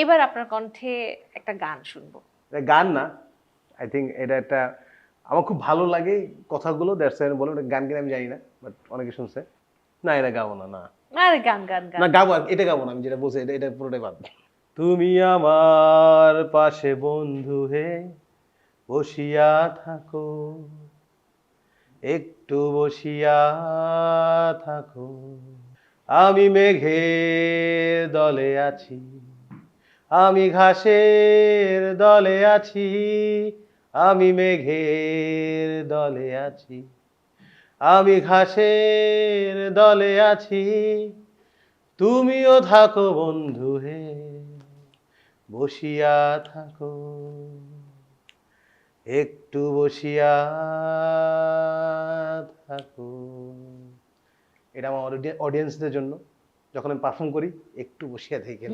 এবার আপনার কণ্ঠে একটা গান শুনবো। এটা গান না, আই থিঙ্ক এটা একটা আমার খুব ভালো লাগে কথাগুলো, দ্যাটস আমি বললাম এটা গান কিনা আমি জানি না, বাট অনেকে শুনছে। না এটা গাবো না, না আরে গান গান গান। না গাবো, এটা গাবো না, আমি যেটা বলছি এটা এটা পুরোটাই বাদ। তুমি আমার পাশে বন্ধু হে বসিয়া থাকো, একটু বসিয়া থাকো, আমি মেঘের দলে আছি, আমি ঘাসের দলে আছি, আমি মেঘের দলে আছি, আমি ঘাসের দলে আছি, তুমিও থাকো বন্ধু হে বসিয়া থাকো, একটু বসিয়া থাকো। এটা আমার অডিয়েন্সদের জন্য, যখন আমি পারফর্ম করি একটু বসিয়া থাকেন।